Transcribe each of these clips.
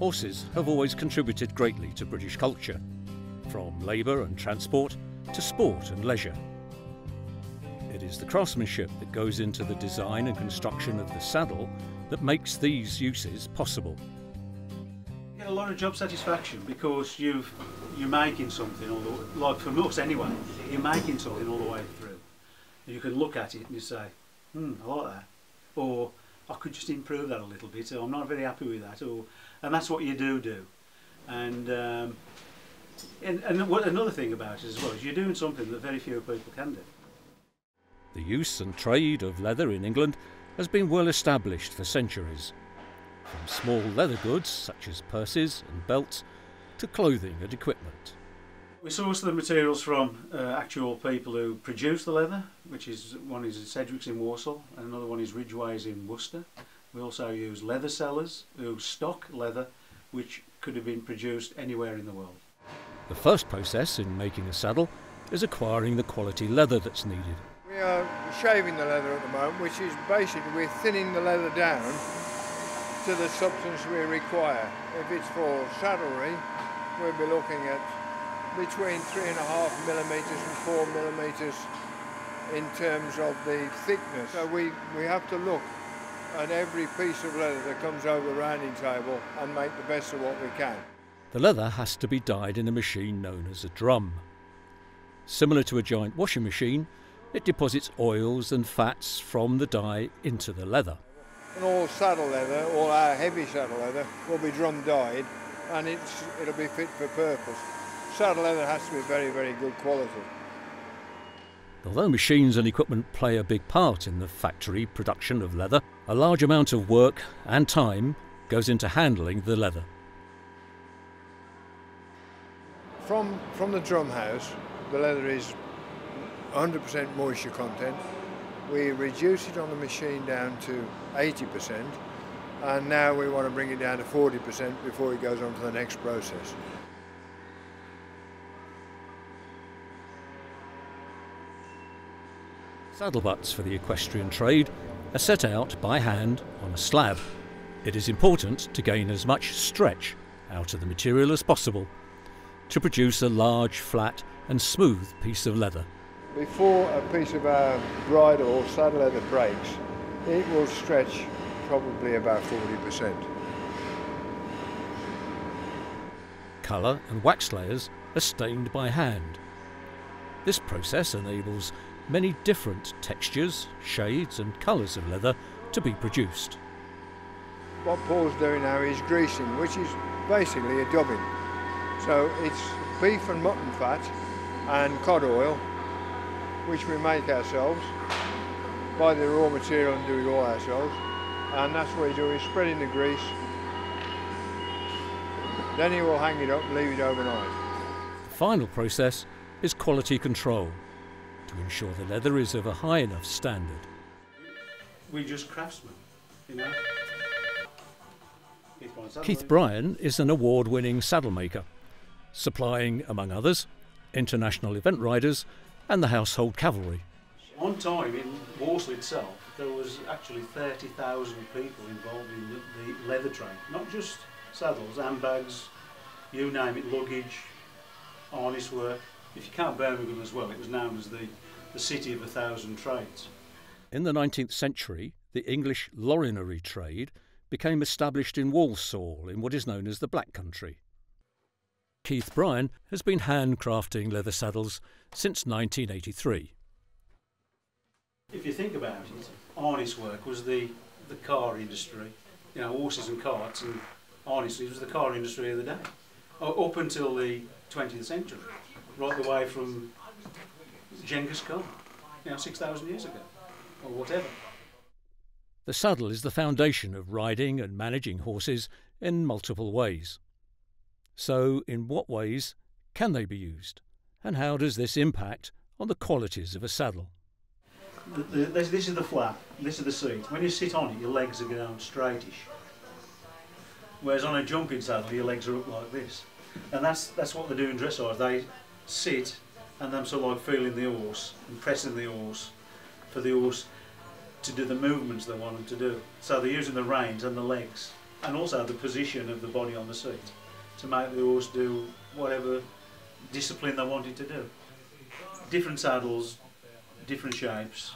Horses have always contributed greatly to British culture, from labour and transport to sport and leisure. It is the craftsmanship that goes into the design and construction of the saddle that makes these uses possible. You get a lot of job satisfaction because you're making something, like for us anyway, you're making something all the way through. And you can look at it and you say, I like that, or I could just improve that a little bit, or I'm not very happy with that, and that's what you do. And what another thing about it as well is you're doing something that very few people can do. The use and trade of leather in England has been well established for centuries, from small leather goods such as purses and belts to clothing and equipment. We source the materials from actual people who produce the leather, one is Cedric's in Warsaw and another one is Ridgway's in Worcester. We also use leather sellers who stock leather which could have been produced anywhere in the world. The first process in making a saddle is acquiring the quality leather that's needed. We are shaving the leather at the moment, which is basically we're thinning the leather down to the substance we require. If it's for saddlery, we'll be looking at between 3.5 millimetres and 4 millimetres in terms of the thickness. So we have to look at every piece of leather that comes over the rounding table and make the best of what we can. The leather has to be dyed in a machine known as a drum. Similar to a giant washing machine, it deposits oils and fats from the dye into the leather. And all saddle leather, all our heavy saddle leather, will be drum dyed and it'll be fit for purpose. Saddle leather has to be very, very good quality. Although machines and equipment play a big part in the factory production of leather, a large amount of work and time goes into handling the leather. From the drum house, the leather is 100% moisture content. We reduce it on the machine down to 80%, and now we want to bring it down to 40% before it goes on to the next process. Saddle butts for the equestrian trade are set out by hand on a slab. It is important to gain as much stretch out of the material as possible to produce a large, flat and smooth piece of leather. Before a piece of our bridle or saddle leather breaks, it will stretch probably about 40%. Colour and wax layers are stained by hand. This process enables many different textures, shades and colours of leather to be produced. What Paul's doing now is greasing, which is basically a dubbing. So it's beef and mutton fat and cod oil, which we make ourselves, buy the raw material and do it all ourselves, and that's what you do, is spread in the grease, then you will hang it up and leave it overnight. The final process is quality control, to ensure the leather is of a high enough standard. We're just craftsmen, you know. Keith Bryan is an award-winning saddle maker, supplying, among others, international event riders and the household cavalry. One time in Warsaw itself, there was actually 30,000 people involved in the leather trade. Not just saddles, handbags, you name it, luggage, harness work. If you count Birmingham as well, it was known as the city of 1,000 trades. In the 19th century, the English lorinery trade became established in Walsall in what is known as the Black Country. Keith Bryan has been handcrafting leather saddles since 1983. If you think about it, harness work was the car industry. You know, horses and carts and harnesses was the car industry of the day. Up until the 20th century, right the way from Genghis Khan, 6,000 years ago, or whatever. The saddle is the foundation of riding and managing horses in multiple ways. So, in what ways can they be used? And how does this impact on the qualities of a saddle? This is the flap, this is the seat. When you sit on it, your legs are going straightish. Whereas on a jumping saddle, your legs are up like this. And that's what they do in dressage. They sit and them sort of like feeling the horse and pressing the horse for the horse to do the movements they want them to do. So they're using the reins and the legs and also the position of the body on the seat to make the horse do whatever discipline they wanted to do. Different saddles, different shapes,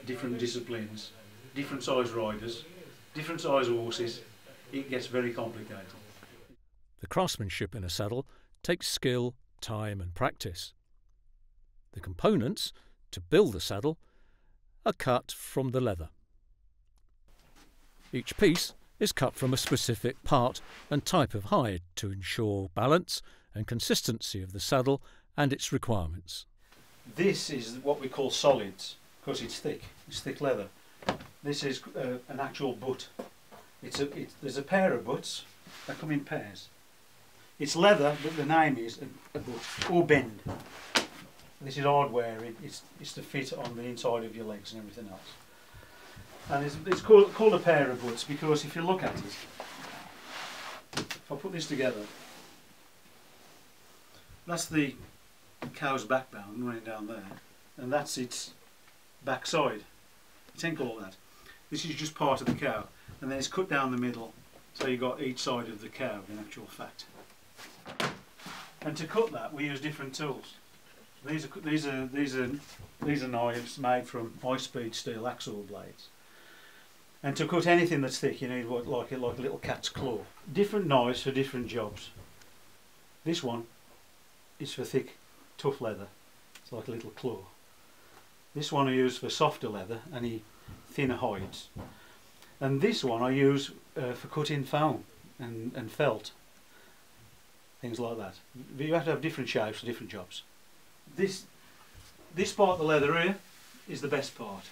different disciplines, different size riders, different size horses. It gets very complicated. The craftsmanship in a saddle takes skill, time and practice. The components to build the saddle are cut from the leather. Each piece is cut from a specific part and type of hide to ensure balance and consistency of the saddle and its requirements. This is what we call solids because it's thick leather. This is an actual butt. There's a pair of butts that come in pairs. It's leather, but the name is a butt or bend. This is hard wearing. It's to fit on the inside of your legs and everything else. And it's called a pair of butts because if you look at it, if I put this together, that's the cow's backbone running down there, and that's its backside. It ain't all that. This is just part of the cow, and then it's cut down the middle, so you've got each side of the cow in actual fact. And to cut that, we use different tools. These are knives made from high-speed steel axle blades. And to cut anything that's thick, you need like a little cat's claw. Different knives for different jobs. This one is for thick, tough leather. It's like a little claw. This one I use for softer leather, any thinner hides. And this one I use for cutting foam and felt. Things like that. But you have to have different shapes for different jobs. This part of the leather here is the best part.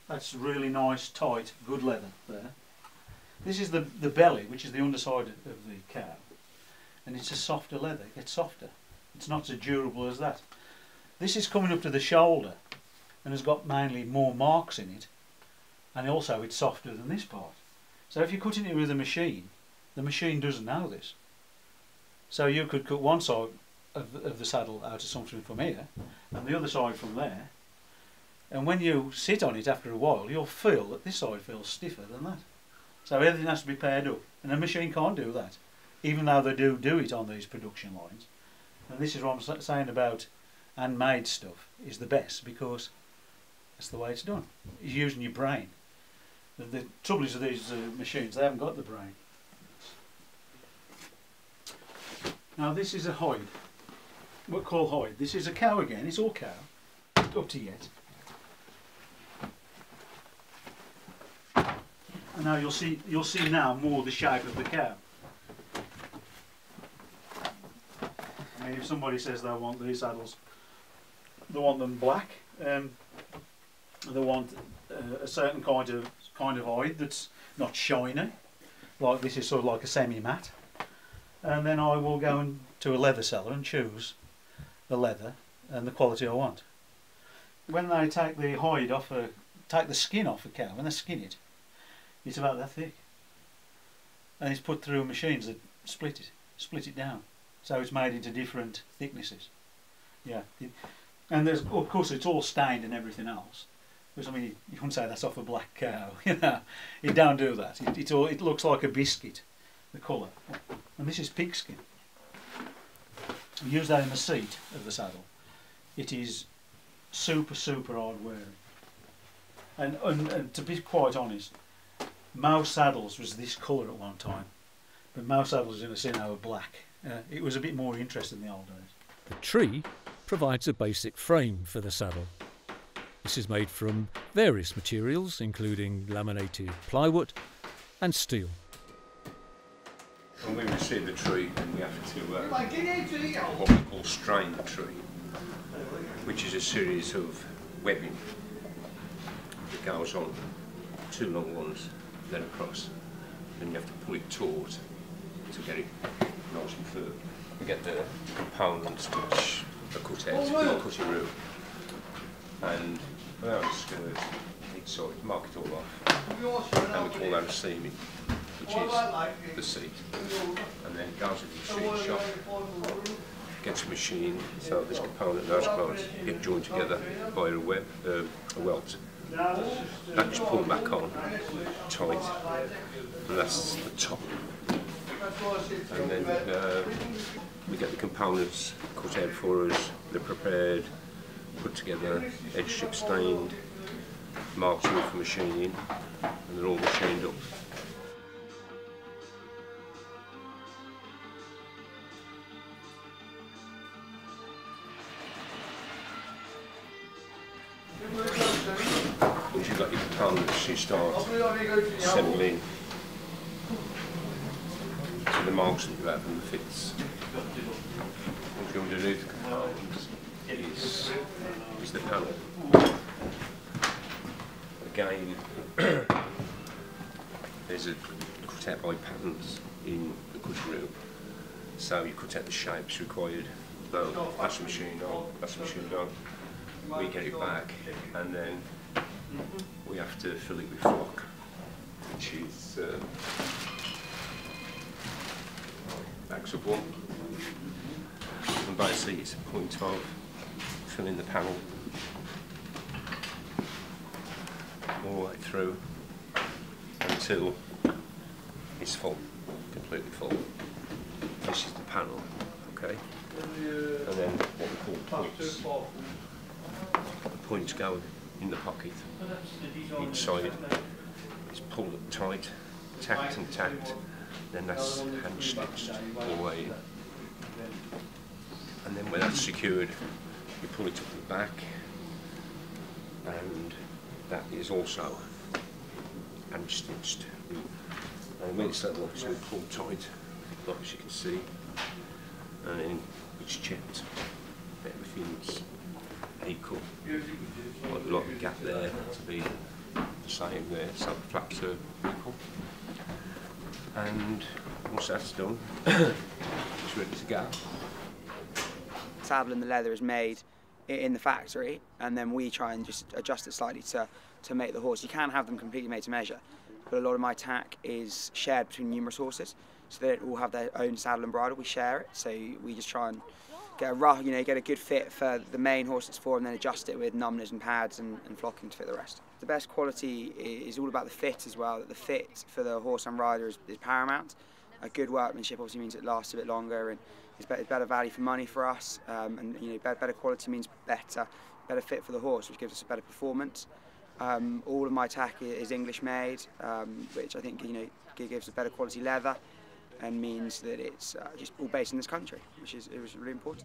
That's really nice, tight, good leather there. This is the belly, which is the underside of the cow. And it's a softer leather, it gets softer. It's not so durable as that. This is coming up to the shoulder and has got mainly more marks in it. And also it's softer than this part. So if you're cutting it with a machine, the machine doesn't know this. So you could cut one side of the saddle out of something from here and the other side from there. And when you sit on it after a while, you'll feel that this side feels stiffer than that. So everything has to be paired up. And a machine can't do that, even though they do it on these production lines. And this is what I'm saying about handmade stuff is the best, because that's the way it's done. You're using your brain. The trouble is with these machines, they haven't got the brain. Now this is a hide. What we call hide. This is a cow again. It's all cow. Up to yet. And now you'll see now more the shape of the cow. I mean, if somebody says they want these saddles, they want them black. They want a certain kind of hide that's not shiny, like this is sort of like a semi-matte. And then I will go to a leather seller and choose the leather and the quality I want. When they take the hide off, take the skin off a cow, when they skin it, it's about that thick. And it's put through machines that split it down. So it's made into different thicknesses. Yeah. And there's, of course, it's all stained and everything else. Because I mean, you wouldn't say that's off a black cow. You know, you don't do that. It looks like a biscuit, the colour. And this is pigskin. We use that in the seat of the saddle. It is super hard wearing. And to be quite honest, mouse saddles was this colour at one time, but mouse saddles in a sin were black. It was a bit more interesting in the old days. The tree provides a basic frame for the saddle. This is made from various materials, including laminated plywood and steel. When we receive the tree, then we have to what we call strain the tree, which is a series of webbing that goes on, two long ones, then across. Then you have to pull it taut to get it nice and firm. We get the components which are cut out, not cut in room, and without a skirt, each side, mark it all off, and we call that a seaming, which is the seat, and then it goes into the machine shop, gets machined, so this component and those components get joined together by a welt, that just pulled back on tight, and that's the top. And then we get the components cut out for us, they're prepared, put together, edge strip stained, marked for machining, and they're all machined up. Once you've got your components, you start assembling to the marks that you have and the fits. What you want to do with the components is the panel. Again, there's a cut out by patterns in the cutting room, so you cut out the shapes required. That's the machine on, that's the machine on. We get it back, and then we have to fill it with flock, which is bags of one. And basically it's a point of filling the panel all the way through until it's full, completely full. This is the panel, okay? And then what we call points. The points go in the pocket. Each side is pulled up tight, tacked and tacked, then that's hand stitched all the way in. And then when that's secured, you pull it up the back, and that is also hand stitched. And when it's level, it's pulled tight, like as you can see, and then it's checked. Everything's equal. Like the gap there to be the same there, so the flaps are equal. And once that's done, it's ready to go. The saddle and the leather is made in the factory, and then we try and just adjust it slightly to make the horse. You can have them completely made to measure, but a lot of my tack is shared between numerous horses, so they don't all have their own saddle and bridle. We share it, so we just try and get a rough, get a good fit for the main horse it's for, and then adjust it with numbness and pads and flocking to fit the rest. The best quality is all about the fit as well. That the fit for the horse and rider is paramount. A good workmanship obviously means it lasts a bit longer and is better value for money for us. And better quality means better fit for the horse, which gives us a better performance. All of my tack is English made, which I think gives a better quality leather, and means that it's just all based in this country, which is really important.